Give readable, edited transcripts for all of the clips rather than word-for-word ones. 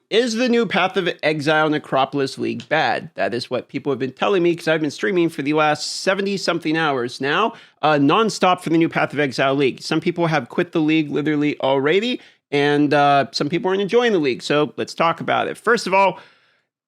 Is the new Path of Exile Necropolis League bad? That is what people have been telling me because I've been streaming for the last 70-something hours now, nonstop for the new Path of Exile League. Some people have quit the league literally already, and some people aren't enjoying the league, so let's talk about it. First of all,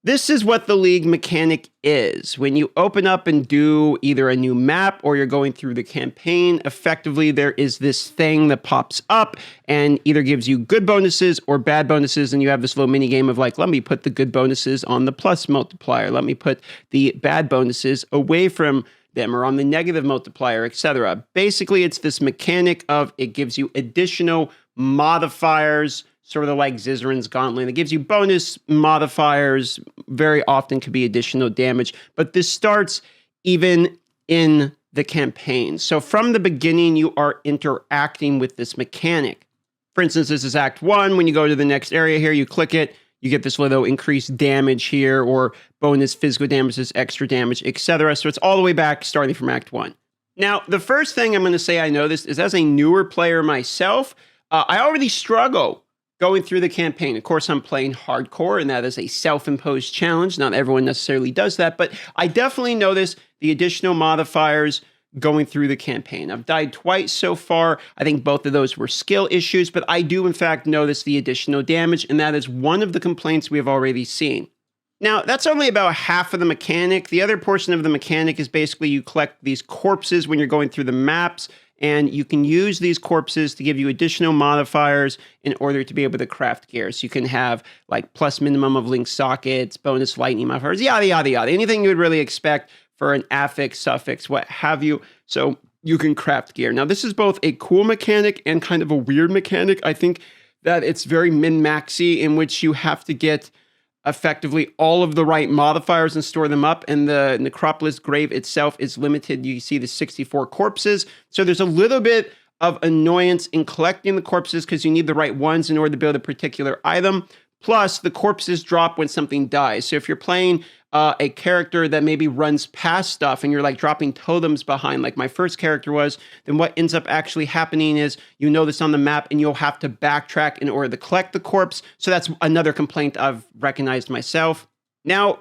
this is what the league mechanic is. When you open up and do either a new map or you're going through the campaign, effectively there is this thing that pops up and either gives you good bonuses or bad bonuses, and you have this little mini game of like, let me put the good bonuses on the plus multiplier, let me put the bad bonuses away from them or on the negative multiplier, etc. Basically, it's this mechanic of it gives you additional modifiers, sort of like Zizran's Gauntlet. It gives you bonus modifiers, very often could be additional damage, but this starts even in the campaign. So from the beginning, you are interacting with this mechanic. For instance, this is Act 1. When you go to the next area here, you click it, you get this little increased damage here, or bonus physical damages, extra damage, etc. So it's all the way back starting from Act 1. Now, the first thing I'm going to say I noticed is as a newer player myself, I already struggle going through the campaign. Of course, I'm playing hardcore, and that is a self-imposed challenge. Not everyone necessarily does that, but I definitely notice the additional modifiers going through the campaign. I've died twice so far. I think both of those were skill issues, but I do, in fact, notice the additional damage, and that is one of the complaints we have already seen. Now, that's only about half of the mechanic. The other portion of the mechanic is basically you collect these corpses when you're going through the maps, and you can use these corpses to give you additional modifiers in order to be able to craft gear. So you can have like plus minimum of link sockets, bonus lightning modifiers, yada, yada, yada. Anything you would really expect for an affix, suffix, what have you. So you can craft gear. Now, this is both a cool mechanic and kind of a weird mechanic. I think that it's very min-maxy, in which you have to get effectively all of the right modifiers and store them up, and the Necropolis grave itself is limited. You see the 64 corpses, so there's a little bit of annoyance in collecting the corpses because you need the right ones in order to build a particular item. Plus, the corpses drop when something dies. So if you're playing a character that maybe runs past stuff and you're like dropping totems behind, like my first character was, then what ends up actually happening is you know this on the map and you'll have to backtrack in order to collect the corpse. So that's another complaint I've recognized myself. Now,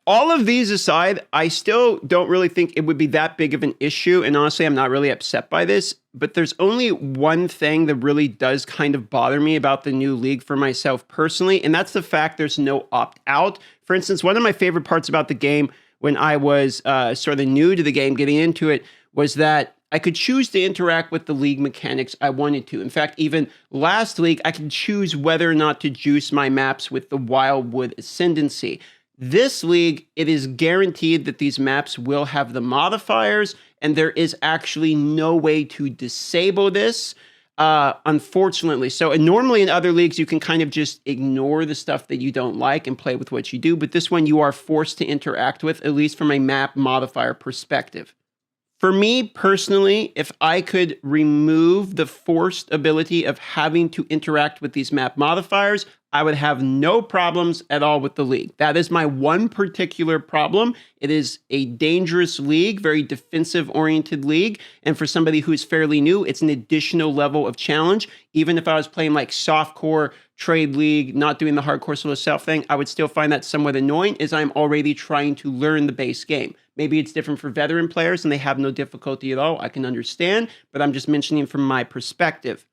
all of these aside, I still don't really think it would be that big of an issue. And honestly, I'm not really upset by this. But there's only one thing that really does kind of bother me about the new league for myself personally, and that's the fact there's no opt-out. For instance, one of my favorite parts about the game when I was sort of new to the game, getting into it, was that I could choose to interact with the league mechanics I wanted to. In fact, even last league, I could choose whether or not to juice my maps with the Wildwood Ascendancy. This league, it is guaranteed that these maps will have the modifiers, and there is actually no way to disable this, unfortunately. So normally in other leagues, you can kind of just ignore the stuff that you don't like and play with what you do, but this one you are forced to interact with, at least from a map modifier perspective. For me personally, if I could remove the forced ability of having to interact with these map modifiers, I would have no problems at all with the league. That is my one particular problem. It is a dangerous league, very defensive-oriented league, and for somebody who's fairly new, it's an additional level of challenge. Even if I was playing like softcore, trade league, not doing the hardcore solo self thing, I would still find that somewhat annoying as I'm already trying to learn the base game. Maybe it's different for veteran players and they have no difficulty at all. I can understand, but I'm just mentioning from my perspective.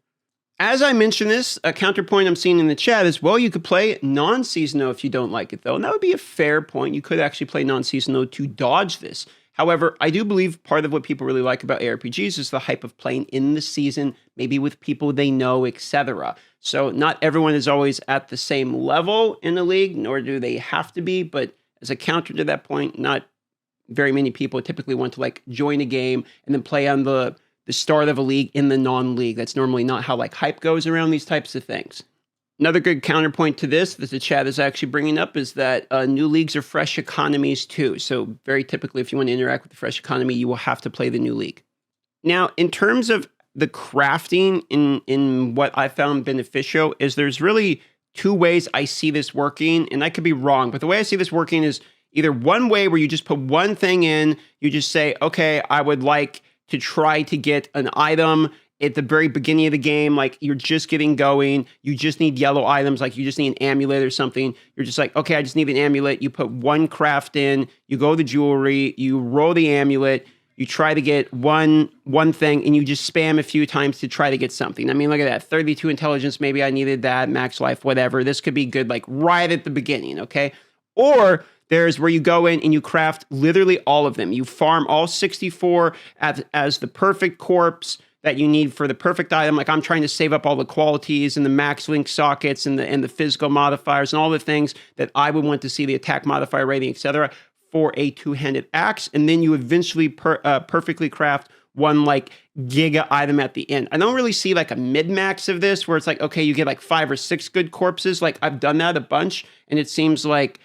As I mention this, a counterpoint I'm seeing in the chat is, well, you could play non-seasonal if you don't like it, though. And that would be a fair point. You could actually play non-seasonal to dodge this. However, I do believe part of what people really like about ARPGs is the hype of playing in the season, maybe with people they know, etc. So not everyone is always at the same level in the league, nor do they have to be. But as a counter to that point, not very many people typically want to like join a game and then play on the start of a league in the non-league. That's normally not how like hype goes around these types of things. Another good counterpoint to this that the chat is actually bringing up is that new leagues are fresh economies too. So very typically, if you want to interact with the fresh economy, you will have to play the new league. Now, in terms of the crafting in what I found beneficial is there's really two ways I see this working, and I could be wrong, but the way I see this working is either one way where you just put one thing in, you just say, okay, I would like to try to get an item at the very beginning of the game, like you're just getting going, you just need yellow items, like you just need an amulet or something. You're just like, okay, I just need an amulet. You put one craft in, you go to jewelry, you roll the amulet, you try to get one thing, and you just spam a few times to try to get something. I mean, look at that, 32 intelligence, maybe I needed that, max life, whatever. This could be good like right at the beginning, okay? Or there's where you go in and you craft literally all of them. You farm all 64 as the perfect corpse that you need for the perfect item. Like I'm trying to save up all the qualities and the max link sockets and the physical modifiers and all the things that I would want to see, the attack modifier rating, etc., for a two-handed axe. And then you eventually perfectly craft one like giga item at the end. I don't really see like a mid-max of this where it's like, okay, you get like 5 or 6 good corpses. Like I've done that a bunch and it seems like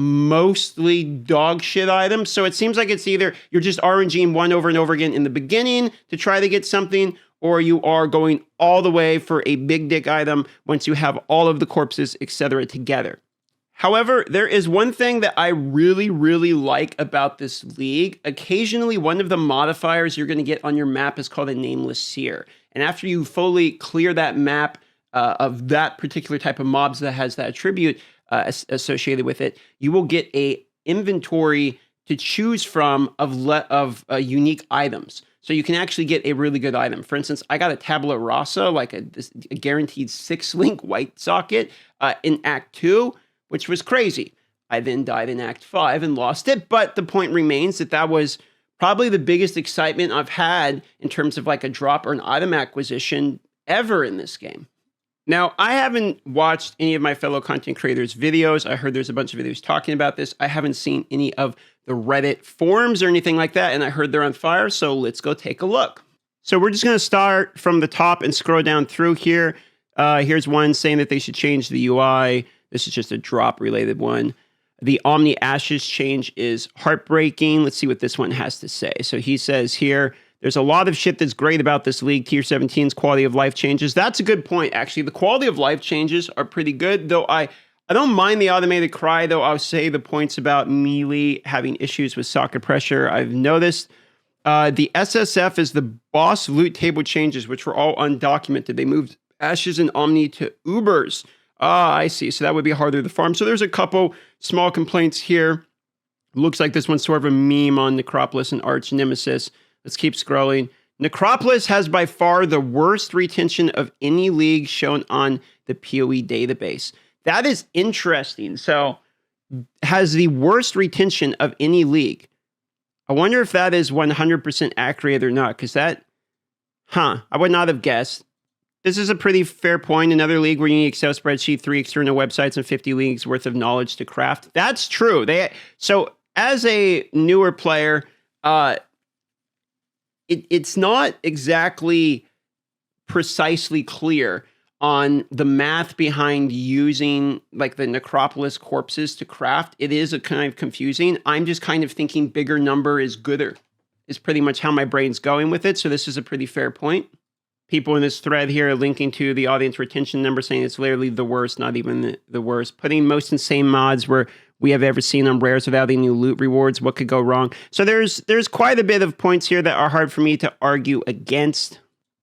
mostly dog shit items. So it seems like it's either you're just RNGing one over and over again in the beginning to try to get something, or you are going all the way for a big dick item once you have all of the corpses, etc. together. However, there is one thing that I really, really like about this league. Occasionally, one of the modifiers you're going to get on your map is called a Nameless Seer. And after you fully clear that map of that particular type of mobs that has that attribute, associated with it, you will get a inventory to choose from of unique items. So you can actually get a really good item. For instance, I got a tabula rasa, like a guaranteed 6-link white socket in Act 2, which was crazy. I then died in Act 5 and lost it, but the point remains that was probably the biggest excitement I've had in terms of like a drop or an item acquisition ever in this game. Now, I haven't watched any of my fellow content creators' videos. I heard there's a bunch of videos talking about this. I haven't seen any of the Reddit forums or anything like that, and I heard they're on fire, so let's go take a look. So we're just going to start from the top and scroll down through here. Here's one saying that they should change the UI. This is just a drop-related one. The Omni Ashes change is heartbreaking. Let's see what this one has to say. So he says here, there's a lot of shit that's great about this league. Tier 17's quality of life changes. That's a good point, actually. The quality of life changes are pretty good, though I don't mind the automated cry, though I'll say the points about melee having issues with socket pressure I've noticed. The SSF is the boss loot table changes, which were all undocumented. They moved Ashes and Omni to Ubers. Ah, I see. So that would be harder to farm. So there's a couple small complaints here. Looks like this one's sort of a meme on Necropolis and Arch Nemesis. Let's keep scrolling. Necropolis has by far the worst retention of any league shown on the PoE database. That is interesting. So, has the worst retention of any league. I wonder if that is 100% accurate or not, because I would not have guessed. This is a pretty fair point. Another league where you need Excel spreadsheet, 3 external websites, and 50 leagues worth of knowledge to craft. That's true. So, as a newer player, it's not exactly precisely clear on the math behind using like the Necropolis corpses to craft. It is a kind of confusing. I'm just kind of thinking bigger number is gooder, is pretty much how my brain's going with it. So this is a pretty fair point. People in this thread here are linking to the audience retention number, saying it's literally the worst, not even the worst. Putting most insane mods where we have ever seen on rares without any loot rewards. What could go wrong? So there's quite a bit of points here that are hard for me to argue against.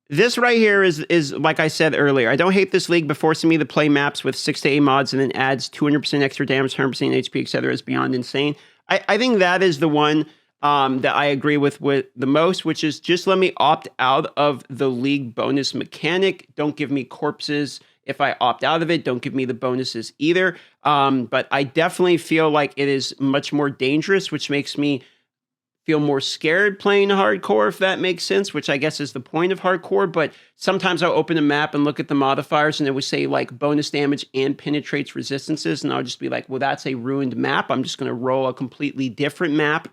This right here is like I said earlier. I don't hate this league, but forcing me to play maps with 6 to 8 mods and then adds 200% extra damage, 100% HP, etc. is beyond insane. I think that is the one that I agree with the most, which is just let me opt out of the league bonus mechanic. Don't give me corpses. If I opt out of it, don't give me the bonuses either. But I definitely feel like it is much more dangerous, which makes me feel more scared playing hardcore, if that makes sense, which I guess is the point of hardcore. But sometimes I'll open a map and look at the modifiers and it would say like bonus damage and penetrates resistances. And I'll just be like, well, that's a ruined map. I'm just going to roll a completely different map.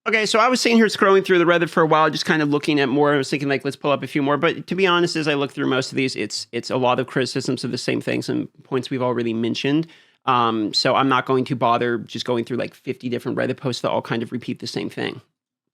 Okay, so I was sitting here scrolling through the Reddit for a while, just kind of looking at more. I was thinking, like, let's pull up a few more. But to be honest, as I look through most of these, it's a lot of criticisms of the same things and points we've already mentioned. So I'm not going to bother just going through like 50 different Reddit posts that all kind of repeat the same thing.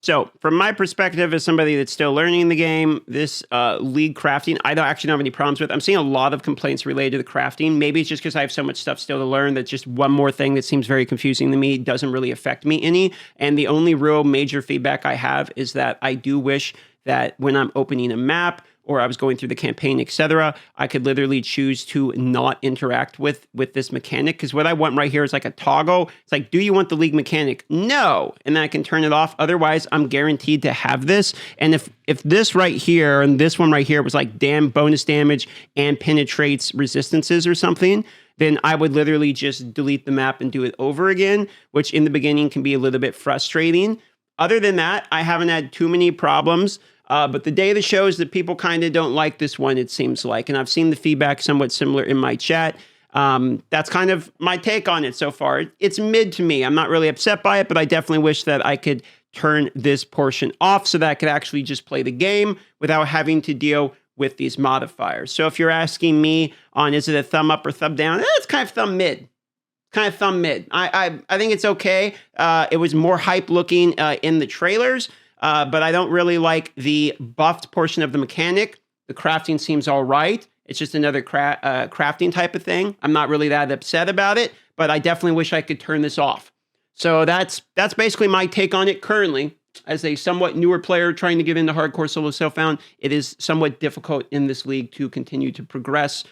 So from my perspective, as somebody that's still learning the game, this league crafting, I don't have any problems with. I'm seeing a lot of complaints related to the crafting. Maybe it's just because I have so much stuff still to learn that just one more thing that seems very confusing to me doesn't really affect me any. And the only real major feedback I have is that I do wish that when I'm opening a map or I was going through the campaign, etc., I could literally choose to not interact with this mechanic. Because what I want right here is like a toggle. It's like, do you want the league mechanic? No. And then I can turn it off. Otherwise, I'm guaranteed to have this. And if this right here and this one right here was like damn bonus damage and penetrates resistances or something, then I would literally just delete the map and do it over again, which in the beginning can be a little bit frustrating. Other than that, I haven't had too many problems. But the data shows that people kind of don't like this one, it seems like. And I've seen the feedback somewhat similar in my chat. That's kind of my take on it so far. It's mid to me. I'm not really upset by it, but I definitely wish that I could turn this portion off so that I could actually just play the game without having to deal with these modifiers. So if you're asking me on is it a thumb up or thumb down, it's kind of thumb mid. Kind of thumb mid. I think it's okay. It was more hype looking in the trailers, but I don't really like the buffed portion of the mechanic. The crafting seems all right. It's just another crafting type of thing. I'm not really that upset about it, but I definitely wish I could turn this off. So that's basically my take on it currently. As a somewhat newer player trying to get into hardcore solo self-found, it is somewhat difficult in this league to continue to progress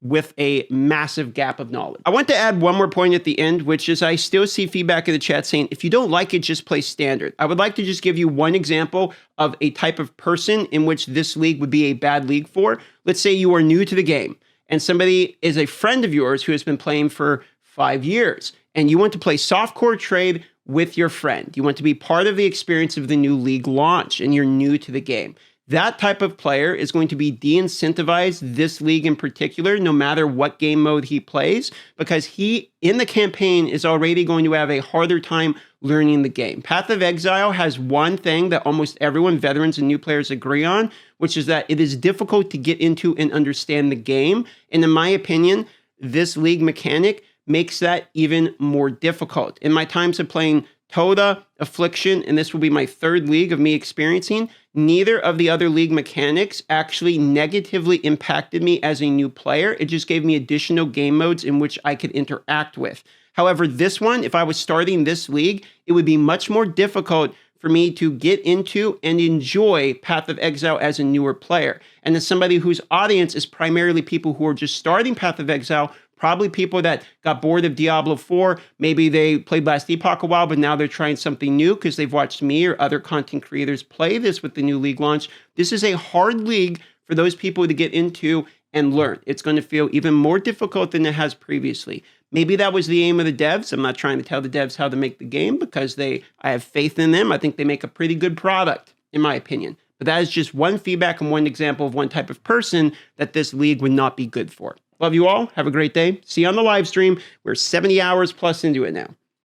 with a massive gap of knowledge. I want to add one more point at the end, which is I still see feedback in the chat saying, if you don't like it, just play standard. I would like to just give you one example of a type of person in which this league would be a bad league for. Let's say you are new to the game and somebody is a friend of yours who has been playing for 5 years and you want to play softcore trade with your friend. You want to be part of the experience of the new league launch and you're new to the game. That type of player is going to be de-incentivized, this league in particular, no matter what game mode he plays, because he, in the campaign, is already going to have a harder time learning the game. Path of Exile has one thing that almost everyone, veterans and new players, agree on, which is that it is difficult to get into and understand the game. And in my opinion, this league mechanic makes that even more difficult. In my times of playing Toda, Affliction, and this will be my third league of me experiencing, neither of the other league mechanics actually negatively impacted me as a new player. It just gave me additional game modes in which I could interact with. However, this one, if I was starting this league, it would be much more difficult for me to get into and enjoy Path of Exile as a newer player. And as somebody whose audience is primarily people who are just starting Path of Exile, probably people that got bored of Diablo 4. Maybe they played Last Epoch a while, but now they're trying something new because they've watched me or other content creators play this with the new league launch. This is a hard league for those people to get into and learn. It's going to feel even more difficult than it has previously. Maybe that was the aim of the devs. I'm not trying to tell the devs how to make the game because I have faith in them. I think they make a pretty good product, in my opinion. But that is just one feedback and one example of one type of person that this league would not be good for. Love you all. Have a great day. See you on the live stream. We're 70 hours plus into it now.